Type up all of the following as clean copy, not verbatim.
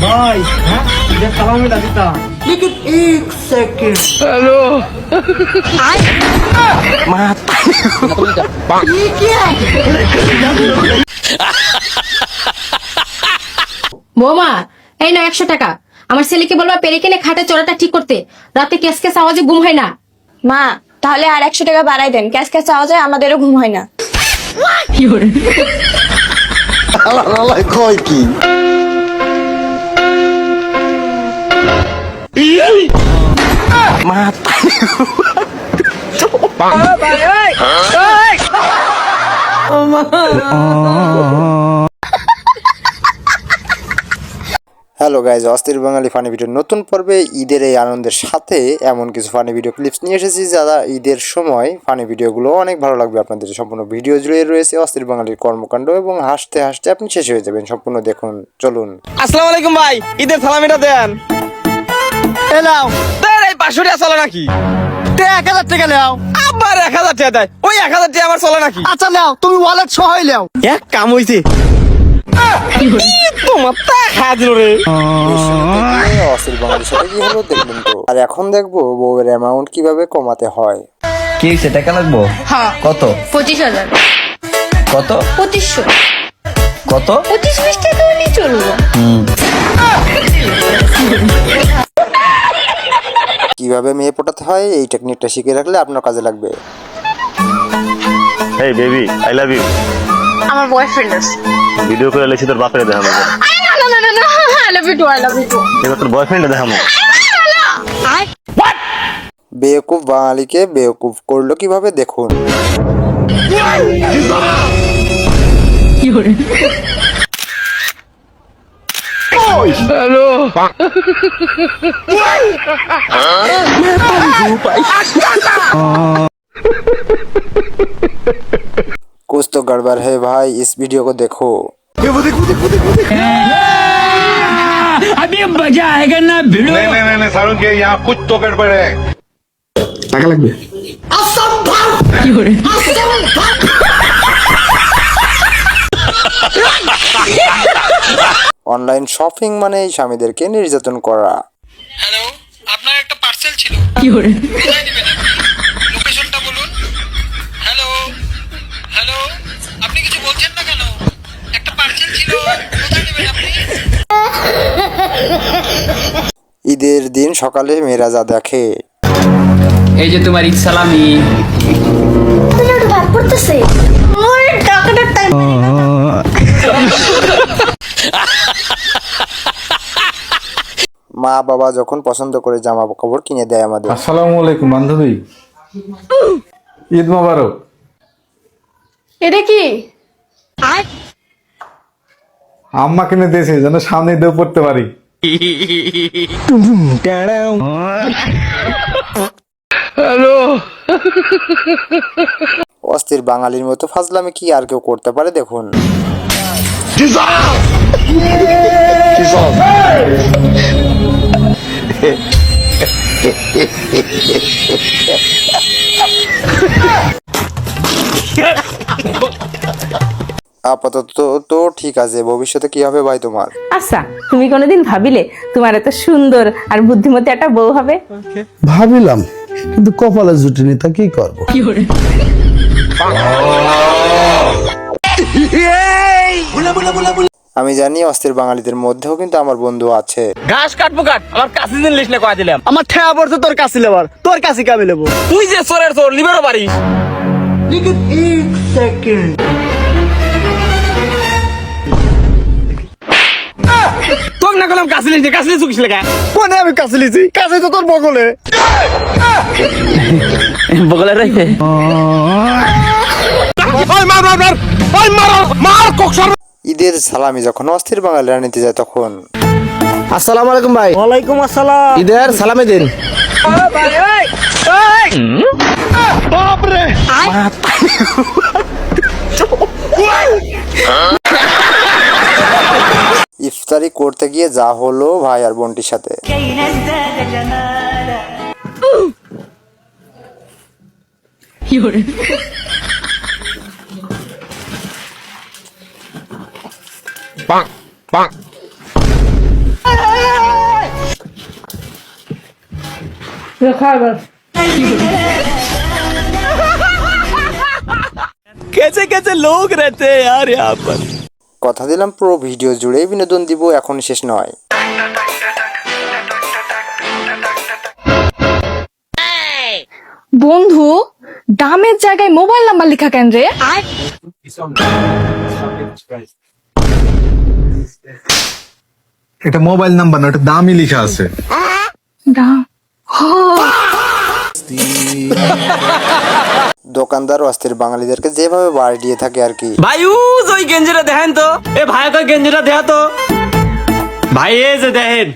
भाई ये सलाम में लगता लेकिन एक सेकंड हेलो माता ये क्या বৌমা এই না 100 টাকা আমার ছেলেকে বলবা পেরে কিনে খাটে চড়াটা ঠিক করতে রাতে কেস কেস আওয়াজে ঘুম হয় না। মা তাহলে আর 100 টাকা বাড়াই দেন, ক্যাশ ক্যাশ আওয়াজে আমাদেরও ঘুম হয় না। কয় কি माता হ্যালো গাইজ, অস্থির বাঙালি ফানি ভিডিওর নতুন পর্বে ঈদের এই আনন্দের সাথে এমন কিছু ফানি ভিডিও ক্লিপস নিয়ে এসেছি যারা ঈদের সময় ফানি ভিডিওগুলো অনেক ভালো লাগবে আপনাদের। সম্পূর্ণ ভিডিও জুড়ে রয়েছে অস্থির বাঙালির কর্মকাণ্ড এবং হাসতে হাসতে আপনি শেষ হয়ে যাবেন। সম্পূর্ণ দেখুন, চলুন। আসসালামু আলাইকুম ভাই, ঈদের সালামিটা দেন। এ নাও, তোর এই 500 টাকা চলে নাকি? 1000 টাকা নাও আবার 1000 টাকা দেয়, ওই 1000 টাকা আমার চলে নাকি? আচ্ছা নাও তুমি ওয়ালেট সহই নাও এক কাম হইছে তোমার টাকা দিল রে। অস্থির বাঙালির সাথে কি হলো দেখবেন তো। আর এখন দেখবো বউয়ের অ্যামাউন্ট কিভাবে কমাতে হয়। কি হয়েছে, টাকা লাগবো? হ্যাঁ কত? 25000 কত? 2500 কত? 25 টাকা নিয়ে চলবো। কিভাবে মেয়ে পটাতে হয় এই টেকনিকটা শিখে রাখলে আপনার কাজে লাগবে। হেই বেবি, আই লাভ ইউ। আমার বয়ফ্রেন্ড আছে। ভিডিও করে লেছি তোর বাপরে দেখাবো। না আই লাভ ইউ টু এবার তোর বয়ফ্রেন্ডে দেখাবো। বেওকুফ বাঙালিকে বেওকুফ করলো কিভাবে দেখুন। कुछ तो गड़बड़ है भाई, इस वीडियो को देखो। अभी मजा आएगा ना भिड़ो नहीं सारुण के यहाँ कुछ तो गड़बड़ है। টাকা লাগবে অনলাইন শপিং মানে স্বামীদেরকে নির্যাতন করা। হ্যালো, আপনার একটা পার্সেল ছিল, কোথায় দিবেন? লোকেশনটা বলুন। হ্যালো হ্যালো, আপনি কিছু বলছেন না কেন? একটা পার্সেল ছিল, কোথায় দিবেন আপনি? ঈদের দিন সকালে মেয়েরা যা দেখে। এই যে তোমার ঈদ সালামি। তুমি একটু ভাগ করতেছে ওই টাকাটা টাইম মা বাবা যখন পছন্দ করে জামা কাপড় কিনে দেয় আমাদের। আসসালামু আলাইকুম বান্ধবী, ঈদ মোবারক। এটা কি? আম্মা কিনে দিয়েছে যেন সামনে দিয়ে পড়তে পারি। অস্থির বাঙালির মতো ফাজলামি কি আর কেউ করতে পারে দেখুন। আপাতত তো ঠিক আছে, ভবিষ্যতে কি হবে ভাই তোমার? আচ্ছা, তুমি কোনোদিন ভাবিলে তোমার এত সুন্দর আর বুদ্ধিমতী একটা বউ হবে? ভাবিলাম, কিন্তু কপালে জুটিনি, তা কি করবো। আমি জানি অস্থির বাঙালিদের মধ্যেও কিন্তু আমার বন্ধু আছে। ঘাস কাটবো কাট, আমার কাছে দিন লিস্ট না কয় দিলাম। আমার ঠেয়া পড়ছে তোর কাছে লেবার, তোর কাছে কামে লেবো। তুই যে চোরের চোর, লিবেরও পারিস। लेकिन एक सेकंड তোর না করলাম কাছে লিস্ট, কাছে লিস্ট কিস লাগা? কোনে আমি কাছে লিছি, কাছে তো তোর বগলে বগলে রাখে। ওই মার মার মার, ওই মার মার কোকসর। ঈদের সালামি যখন অস্থির বাঙালিরা নিতে যায় তখন। আসসালামু আলাইকুম ভাই। ওয়ালাইকুম আসসালাম। ঈদের সালামি দিন। ভাই ওই বাপ রে ইফতারি করতে গিয়ে যা হলো ভাই আর বোনটির সাথে। कैसे कैसे लोग रहते हैं यार यहाँ पर। কথা দিলাম পুরো ভিডিও জুড়েই বিনোদন দিব, এখন শেষ নয়। বন্ধু, দামের জায়গায় মোবাইল নাম্বার লেখা কেন রে? এটা মোবাইল নাম্বার না, এটা দামই লেখা আছে। দোকানদার অস্থির বাঙালিদেরকে যেভাবে বাড়ি দিয়ে থাকে আর কি। भाई ওই গেঞ্জিটা দেখেন তো, এ ভাই কই গেঞ্জিটা দেখা তো ভাই, এই যে দেখেন।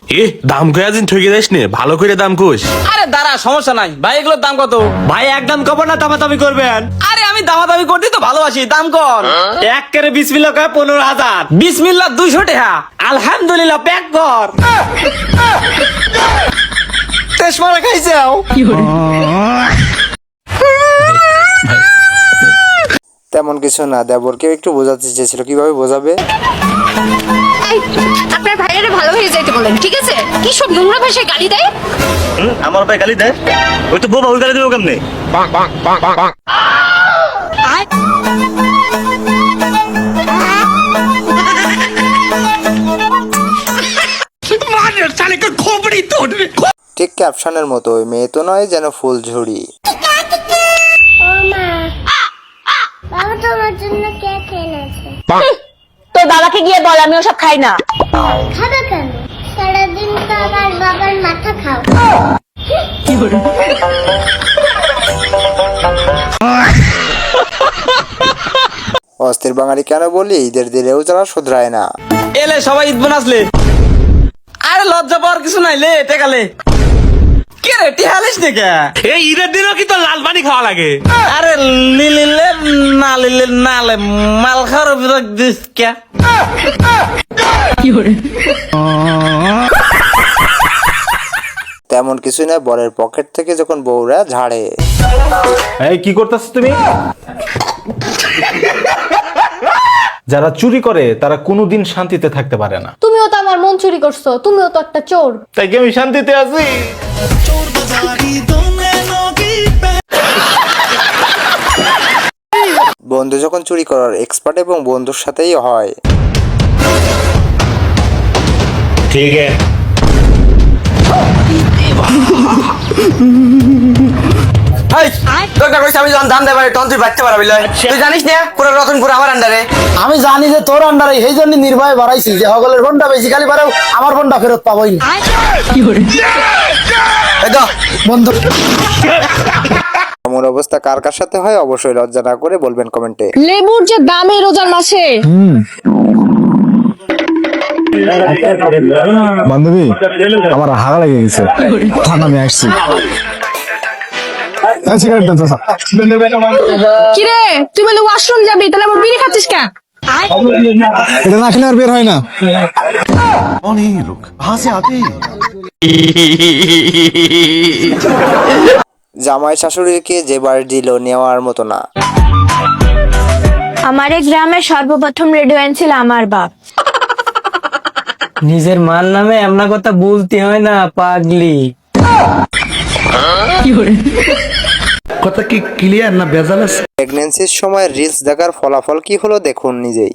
দাম কয়া দিন ঠকে যাস নে, ভালো করে দাম কোস। আরে দাঁড়া, সমস্যা নাই ভাই, এগুলোর দাম কত? ভাই একদম কব না, দামাদামি করবেন? আরে আমি দামাদামি করতে তো ভালোবাসি, দাম কর। এক করে বিসমিল্লাহ কয় 15,000, বিসমিল্লাহ 200 টাকা, আলহামদুলিল্লাহ প্যাক কর। তেজমারা খাইছাও? তেমন কিছু না, দেবরকে একটু বোঝাতে চেয়েছিল, কিভাবে বোঝাবে? আপনার ভাইয়ের ভালো হয়ে যাইতে বলেন, ঠিক আছে? কি সব নোংরা ভাষায় গালি দেয়। আমার ভাই গালি দেয়? ওই তো বউ বাবু গালি দেবো কেমনে? ঠিক ক্যাপশনের মতো, ওই মেয়ে তো নয় যেন ফুলঝুরি। বাবা তোমার জন্য কেক এনেছে। তো বাবাকে গিয়ে বল আমি ওসব খাই না। খাবে কেন? সারাদিন তো আমার বাবার মাথা খাও। অস্থির বাঙালি কেন বলি, ঈদের দিলেও যারা শুধরায় না। এলে সবাই ঈদ বোনাসলে। আরে লজ্জা পাওয়ার কিছু নাই, লে টেকালে। কে রে টিহালিস নে কে? এই ঈদের দিনও কি তো লাল পানি খাওয়া লাগে? আরে লিলে না লিলে না লে, মাল খাওয়ার বিরক দিস কে? তেমন কিছু না, বরের পকেট থেকে যখন বউরা ঝাড়ে। এই কি করতেছ তুমি? যারা চুরি করে তারা কোনোদিন শান্তিতে থাকতে পারে না। তুমিও তো আমার মন চুরি করছো, তুমিও তো একটা চোর। তাই কি আমি শান্তিতে আছি? বন্ধু যখন চুরি করার এক্সপার্ট এবং বন্ধুর সাথেই হয়। ঠিক আছে। আমি জানি যে তোর আন্ডারে এই জন্য নির্ভয় বাড়াইছি যে হগলের ফোনটা বেশি খালি বাড়াও, আমার ফোনটা ফেরত পাবোই না। বন্ধু এমন অবস্থা কার কার সাথে হয় অবশ্যই লজ্জা না করে বলবেন কমেন্টে। লেবুর যে দাম এই রোজার মাসে। বান্ধবী, আমার হাগা লেগে গেছে, ঠান্ডা আমি আসছি। কিরে তুই বলে ওয়াশরুম যাবি, তাহলে আমার বিড়ি খাচ্ছিস কেন? এটা না খেলে আর বের হয় না। জামাই শাশুড়িকে যে বাড়ি দিল নেওয়ার মতো না। আমার এই গ্রামের সর্বপ্রথম রেডিও আনছিল আমার বাপ। নিজের মার নামে এমনা কথা বলতে হয় না পাগলি। কথা কি ক্লিয়ার না ভেজাল আছে? প্রেগন্যান্সির সময় রিলস দেখার ফলাফল কি হলো দেখুন নিজেই।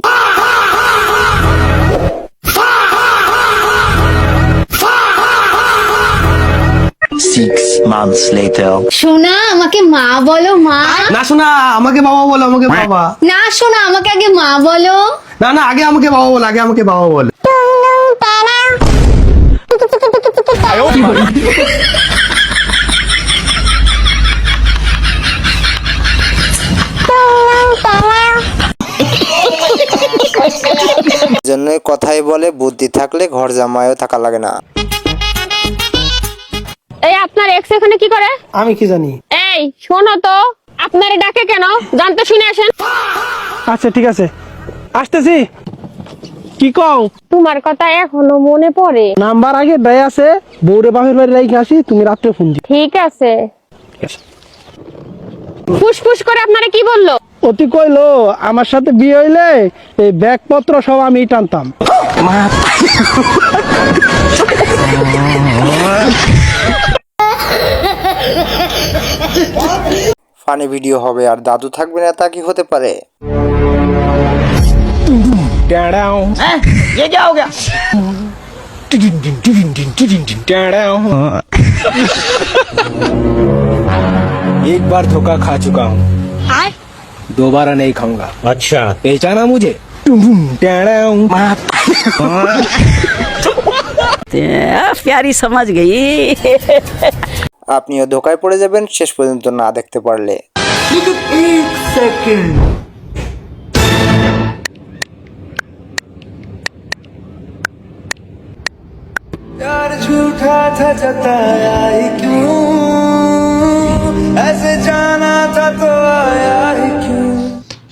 সোনা আমাকে মা বলো, মা। না শোনা, আমাকে বাবা বলো, আমাকে বাবা। না সোনা আমাকে আগে মা বলো। না না, আগে আমাকে বাবা বলো, আগে আমাকে বাবা বলো। জন্যই কথাই বলে বুদ্ধি থাকলে ঘর জামাইও থাকা লাগে না। এই আপনার এক্স এখানে কি করে? আমি কি জানি? এই শোনো তো, আপনারে ডাকে কেন? জানতে শুনে আসেন। আচ্ছা ঠিক আছে, আসতেছি। কি কও? তোমার কথা এখনো মনে পড়ে। নাম্বার আগে দেয় আছে, বউরে বাপের বাড়ি রাইখে আসি, তুমি রাত্রে ফোন দিও। ঠিক আছে। ফুসফুস করে আপনারে কি বললো? অতি কইলো আমার সাথে বিয়ে হইলে এই ব্যাগপত্র সব আমি টানতাম। ফানি ভিডিও হবে আর দাদু থাকবে না, তা কি হতে পারে? एक बार धोखा खा चुका हूँ, दोबारा नहीं खाऊंगा। अच्छा, पहचाना मुझे? प्यारी समझ गई। আপনিও ধোকায় পড়ে যাবেন শেষ পর্যন্ত না দেখতে পারলে।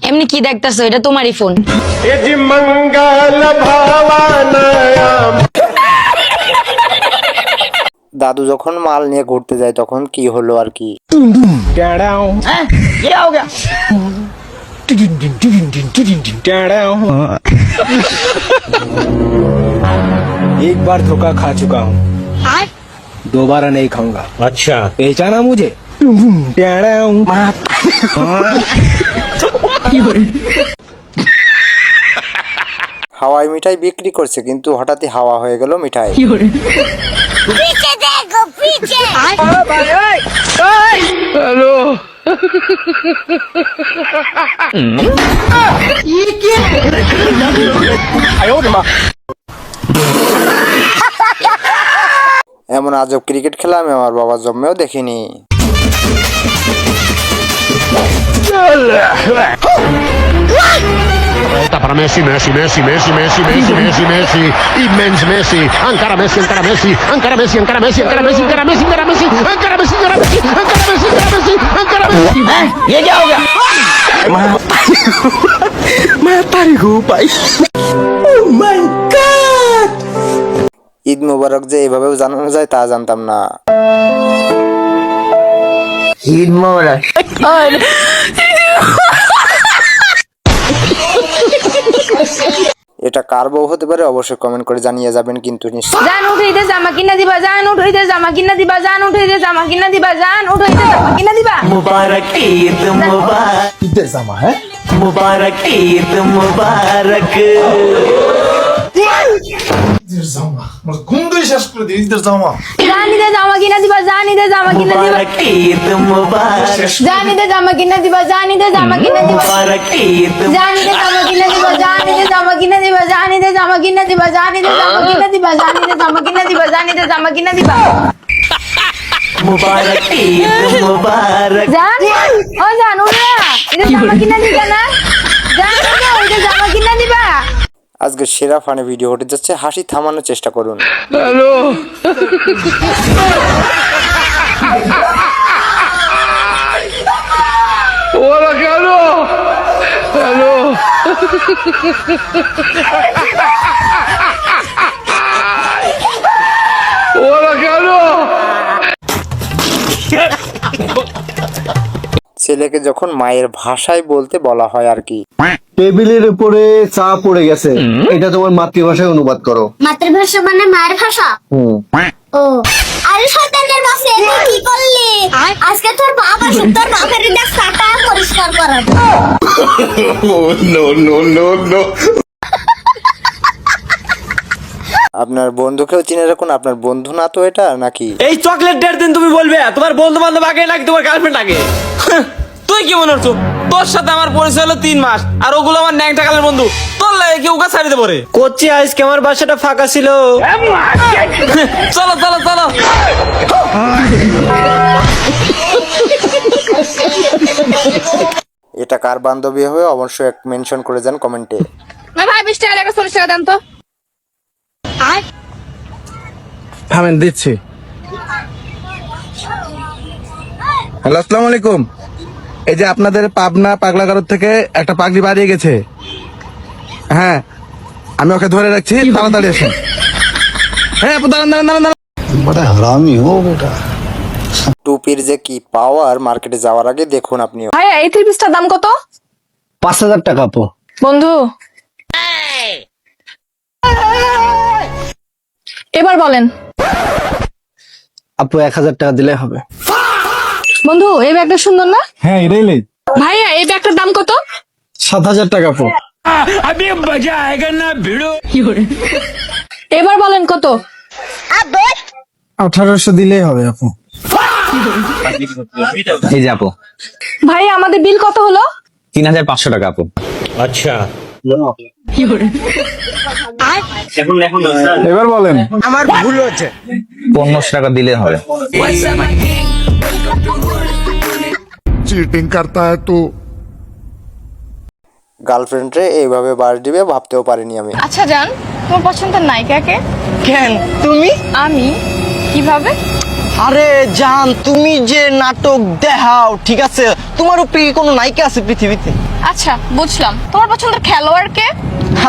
এমনি কি দেখতেছো? এটা তোমারই ফোন। দাদু যখন মাল নিয়ে ঘুরতে যায় তখন কি হলো আর কি? एक बार धोखा खा चुका हूँ, दोबारा नहीं खाऊंगा। अच्छा, पहचाना मुझे? হাওয়াই মিঠাই বিক্রি করছে কিন্তু হঠাৎই হাওয়া হয়ে গেল মিঠাই। पीछे देखो पीछे এমন আজব ক্রিকেট খেলা আমি আমার বাবার জন্মেও দেখিনি। Para Messi, Messi, Messi, Messi, Messi, Messi, Messi, Messi, immens Messi, encara Messi, encara Messi, encara Messi, encara Messi, encara Messi, encara Messi, encara Messi, encara Messi, encara Messi, encara Messi, encara Messi, encara Messi. ये क्या हो गया? मैं तारी हूँ भाई। Oh my God! Eid মোবারক যে এভাবেও জানানো যায় তা জানতাম না। ঈদ মোবারক। এটা কার বউ হতে পারে অবশ্যই কমেন্ট করে জানিয়ে যাবেন কিন্তু নিশ্চয়। জান উঠাইতে জামা কিনা দিবা, জান উঠাইতে জামা কিনা দিবা, জান উঠাইতে জামা কিনা দিবা, জান উঠাইতে জামা কিনা দিবা। मुबारक ईद मुबारक, ঈদের জামা হ্যাঁ मुबारक ईद मुबारक। ঈদের জামা মানে ঘুম ধরে শেষ করে দিই ঈদের জামা জানিতে জামা কিনা দিবা, জানিতে জামা কিনা দিবা, मुबारक ईद मुबारक, জানিতে জামা কিনা দিবা, জানিতে জামা কিনা দিবা, मुबारक ईद, জানিতে জামা কিনা দিবা, জানিতে জামা কিনা দিবা, জানিতে জামা কিনা দিবা, জানিতে জামা কিনা দিবা, জানিতে জামা কিনা দিবা, জানিতে জামা কিনা দিবা। मुबारक ईद मुबारक। জান ও জান উঠা, এটা জামা কিনা দিবা না? জান উঠা, এটা জামা কিনা দিবা। আজকে সেরা ফানি ভিডিও হতে যাচ্ছে, হাসি থামানোর চেষ্টা করুন। ছেলেকে যখন মায়ের ভাষায় বলতে বলা হয় আর কি। টেবিলের উপরে চা পড়ে গেছে, এটা তোমার মাতৃভাষায় অনুবাদ করো। মাতৃভাষা মানে মায়ের ভাষা। ও আরে শয়তানের বাসে তুই কি করলি? আজকে তোর বাবা তোর বাপের দেখ সাটা পরিষ্কার করাবো। আপনার বন্ধুকেও চিনে রাখুন, আপনার বন্ধু না তো এটা নাকি? এই চকলেট ডের দিন তুমি বলবে তোমার বন্ধু বান্ধব আগে নাকি তোমার গার্লফ্রেন্ড আগে? তুই কি মনে করছো তোর সাথে আমার পরিচয় হলো 3 মাস আর ওগুলো আমার ন্যাংটা কালের বন্ধু, তোর লাগে কি ওকে ছাড়িতে পারে? করছি আজকে আমার বাসাটা ফাঁকা ছিল। চলো চলো চলো। এটা কার বান্ধবী হবে অবশ্যই মেনশন করে যান কমেন্টে। ভাই 20 টাকা লাগে 40 টাকা দেন তো। থামেন দিচ্ছি। হ্যালো, আসসালামু আলাইকুম। এই যে আপনাদের পাবনা পাগলাগারদ থেকে একটা পাগলি বাড়িয়ে গেছে। হ্যাঁ, আমি ওকে ধরে রাখছি, তাড়াতাড়ি আসেন। হ্যাঁ আপু, দাঁড়ান দাঁড়ান দাঁড়ান। বড় হারামি ও বেটা। টুপির যে কি পাওয়ার, মার্কেটে যাওয়ার আগে দেখুন আপনিও। ভাই এই 3 পিসটার দাম কত? 5000 টাকা আপু। বন্ধু এবার বলেন। আপু 1000 টাকা দিলে হবে। বন্ধু এই ব্যাগটা সুন্দর না? হ্যাঁ এটাই লে। ভাইয়া এই ব্যাগটার দাম কত? 7000 টাকা আপু। এবার বলেন কত? 1800 দিলেই হবে আপু। এই যে আপু, ভাই আমাদের বিল কত হলো? 3500 টাকা আপু। अच्छा এবার বলেন। 1500 টাকা দিলে হবে। चीटिंग करता है तू। গার্লফ্রেন্ডে এইভাবে বাস দিবে ভাবতেও পারিনি আমি। আচ্ছা জান, তোমার পছন্দের নায়িকাকে? কেন তুমি? আমি। কিভাবে? আরে জান, তুমি যে নাটক দেখাও ঠিক আছে, তোমার উপরে কি কোনো নায়িকা আছে পৃথিবীতে? আচ্ছা বুঝলাম। তোমার পছন্দের খেলোয়াড় কে?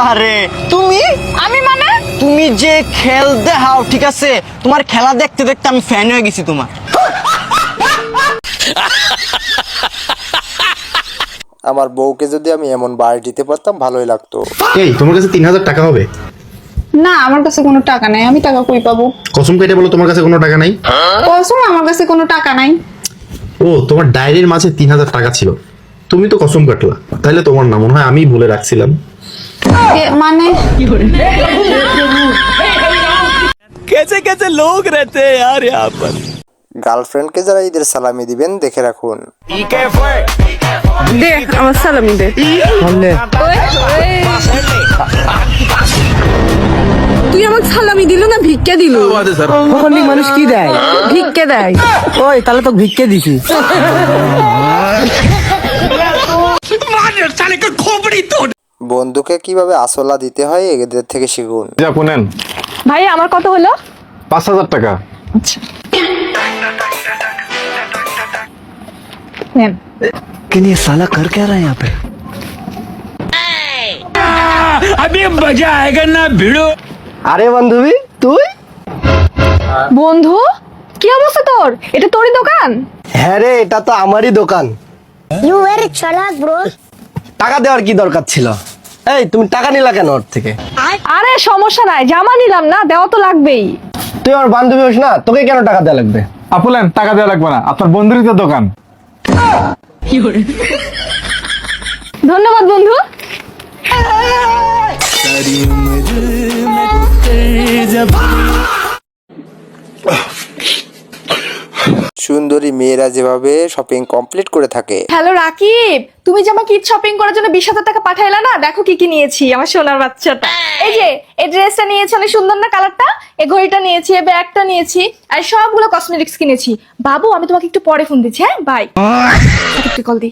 আরে তুমি? আমি মানে? তুমি যে খেল দেখাও ঠিক আছে, তোমার খেলা দেখতে দেখতে আমি ফ্যান হয়ে গেছি তোমার। আমার বউকে যদি আমি এমন বাড়ি দিতে পারতাম ভালোই লাগতো। এই তোমার কাছে 3000 টাকা হবে? না আমার কাছে কোনো টাকা নাই। আমি টাকা কই পাবো? কসম কেটে বলো তোমার কাছে কোনো টাকা নাই? কসম আমার কাছে কোনো টাকা নাই। ও তোমার ডায়েরির মাঝে 3000 টাকা ছিল, তুমি তো কসম কাটলা, তাইলে তোমার না, মনে হয় আমি বলে রাখছিলাম। মানে कैसे कैसे लोग रहते हैं यार यहाँ पर। গার্লফ্রেন্ডকে যারা ঈদের সালামি দিবেন দেখে রাখুন। দে আমার সালামি দে। তুই আমাকে সালামি দিল না ভিক্ষা দিল? ওখানে মানুষ কি দেয়? ভিক্ষা দেয়। ওই তাহলে তো ভিক্ষে দিছি। বন্ধুকে কিভাবে আসলা দিতে হয় এদের থেকে শিখুন। আপু নেন। ভাই আমার কত হলো? 5000 টাকা। নেন। लेकिन ये साला कर क्या रहा है यहाँ पे? अभी मजा आएगा ना भिड़ो। আরে বান্ধবী তুই? বন্ধু কি অবস্থা তোর? এটা তোরই দোকান? হ্যাঁ রে, এটা তো আমারই দোকান। You very chalak, bro. টাকা দেওয়ার কি দরকার ছিল? এই তুমি টাকা নিলা কেন ওর থেকে? আরে সমস্যা নাই, জামা নিলাম না, দেওয়া তো লাগবেই। তুই আমার বান্ধবী হোস না, তোকে কেন টাকা দেওয়া লাগবে? আপু নেন, টাকা দেওয়া লাগবে না, আপনার বন্ধুরই তো দোকান। ধন্যবাদ বন্ধু। সুন্দরী মেয়েরা যেভাবে শপিং কমপ্লিট করে থাকে। হ্যালো রাকিব, তুমি যে আমাকে ঈদ শপিং করার জন্য 20,000 টাকা পাঠাইলা না, দেখো কি কি নিয়েছি আমার সোনার বাচ্চাটা। এই যে এই ড্রেসটা নিয়েছি, অনেক সুন্দর না কালারটা? এই ঘড়িটা নিয়েছি, এই ব্যাগটা নিয়েছি, আর সবগুলো কসমেটিক্স কিনেছি। বাবু আমি তোমাকে একটু পরে ফোন দিচ্ছি, হ্যাঁ বাই। একটু কল দি।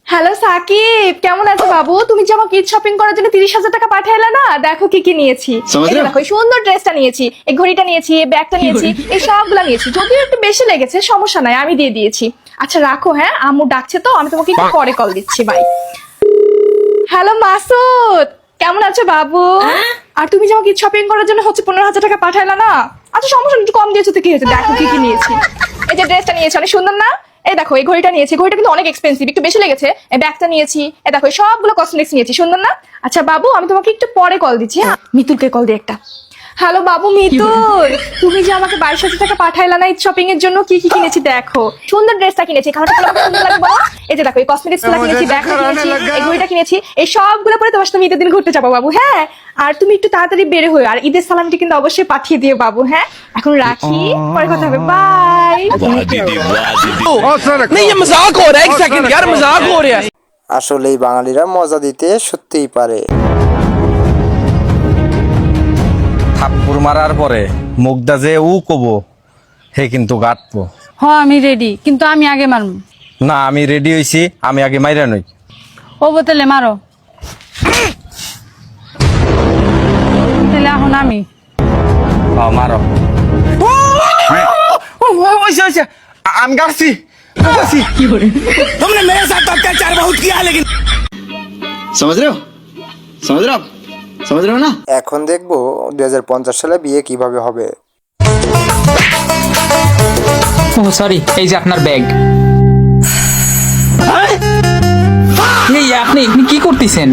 হ্যালো সাকিব, কেমন আছো বাবু? তুমি যে আমাকে ঈদ শপিং করার জন্য 30,000 টাকা পাঠাইলা না, দেখো কি কি নিয়েছি। এই যে দেখো এই সুন্দর ড্রেসটা নিয়েছি, এই ঘড়িটা নিয়েছি, এই ব্যাগটা নিয়েছি, এই সবগুলা নিয়েছি। যদিও একটু বেশি লেগেছে, সমস্যা নাই, আমি দিয়ে দিয়েছি। আচ্ছা রাখো, হ্যাঁ আম্মু ডাকছে তো, আমি তোমাকে একটু পরে কল দিচ্ছি, বাই। হ্যালো মাসুদ, কেমন আছো বাবু? আর তুমি যে আমাকে ঈদ শপিং করার জন্য 15,000 টাকা পাঠাইলা না, আচ্ছা সমস্যা নেই, একটু কম দিয়েছো তো কি হয়েছে, দেখো কি কি নিয়েছি। এই যে ড্রেসটা নিয়েছি, অনেক সুন্দর না? এই দেখো এই ঘড়িটা নিয়েছি, ঘড়িটা কিন্তু অনেক এক্সপেন্সিভ, একটু বেশি লেগেছে। এই ব্যাগটা নিয়েছি, এই দেখো সবগুলো কসমেটিক্স নিয়েছি, সুন্দর না? আচ্ছা বাবু আমি তোমাকে একটু পরে কল দিচ্ছি, হ্যাঁ মিতুলকে কল দিয়ে একটা। হ্যালো বাবু মিতুল, তুমি যে আমাকে 22,000 টাকা পাঠাইলা না ঈদ শপিং এর জন্য, কি কি কিনেছি দেখো। সুন্দর ড্রেসটা কিনেছি, কালারটা সুন্দর লাগে বলো। এই যে দেখো এই কসমেটিক্স গুলো কিনেছি, ব্যাগটা কিনেছি, এই ঘড়িটা কিনেছি, এই সবগুলো পরে তোমার সাথে ঈদের দিন ঘুরতে যাবো বাবু, হ্যাঁ। আর তুমি একটু তাড়াতাড়ি বের হয়ে, আর ঈদের সালামটি কিন্তু অবশ্যই পাঠিয়ে দিও বাবু, হ্যাঁ। এখন রাখি, পরে কথা হবে, বাই। नहीं ये मजाक हो रहा है, एक सेकंड यार मजाक हो रहा है। আসলেই বাঙালিরা মজা দিতে সত্যিই পারে। থাপ্পড় মারার পরে মুখটা যে উ কবো হে কিন্তু গাটবো। হ্যাঁ আমি রেডি, কিন্তু আমি আগে মারবো। না আমি রেডি হইছি, আমি আগে মাইরা নই। ও বোতলে মারো, তাহলে এখন আমি। মারো। আমি গাছি तुमने मेरे साथ अत्याचार बहुत किया लेकिन समझ रहे हो ना। এখন দেখবো 2050 সালে বিয়ে কিভাবে হবে। ও সরি, এই যে আপনার ব্যাগ। এই আপনি এখানে কি করতেছেন?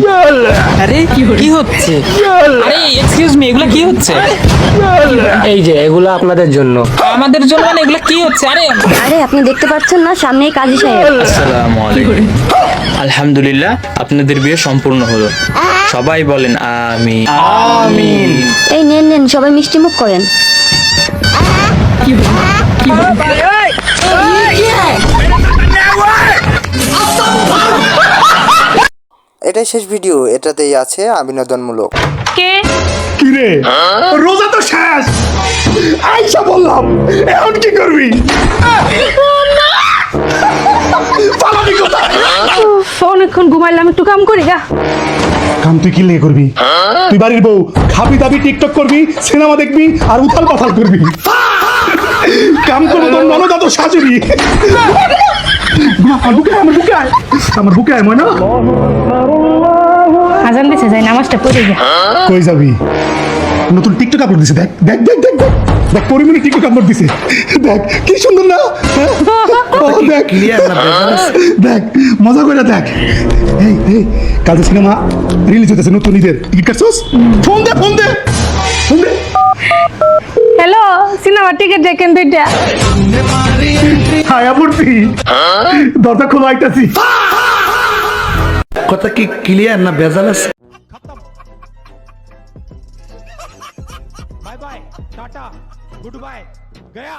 আরে কি হচ্ছে? আরে এক্সকিউজ মি, এগুলা কি হচ্ছে? এই যে এগুলো আপনাদের জন্য। আমাদের জন্য মানে এগুলা কি হচ্ছে? আরে আরে আপনি দেখতে পাচ্ছেন না সামনেই কাজী সাহেব। আসসালামু আলাইকুম। আলহামদুলিল্লাহ, আপনাদের বিয়ে সম্পূর্ণ হলো। সবাই বলেন আমিন। আমিন। এই নেন নেন সবাই মিষ্টি মুখ করেন। এটাই শেষ ভিডিও, এটাতেই আছে বিনোদনমূলক। কে? কিরে রোজা তো শেষ, আইসা বললাম এখন কি করবি? পালাবি কোথায়? অনেকক্ষণ ঘুমাইলাম, একটু কাম করি গা। কাম তুই কি লেগে করবি? তুই বাড়ির বউ, খাবি দাবি, টিকটক করবি, সিনেমা দেখবি আর উথাল পাথাল করবি। কাম করবো তোর ননদ আর তোর শাশুড়ি। আমার বুকে আয়, আমার বুকে আয়, আমার বুকে আয় ময়না। আজান দিছে, যাই নামাজটা পড়ে গা। কই যাবি? নতুন টিকটক আপলোড দিছে, দেখ দেখ দেখ দেখ দেখ দেখ, পরিমণি টিকটক আপলোড দিছে, দেখ কি সুন্দর না? ও দেখ দেখ, মজা করে দেখ। এই এই কাল সিনেমা রিলিজ হতেছে নতুন, ঈদের টিকিট কাটছস? ফোন দে ফোন দে ফোন দে। হ্যালো, সিনেমা টিকিট দেখেন দুইটা। হায়া পড়ছি, দরজা খোলা আইতাছি। কথা কি ক্লিয়ার না বেজাল আছে? Bye bye tata good bye गया।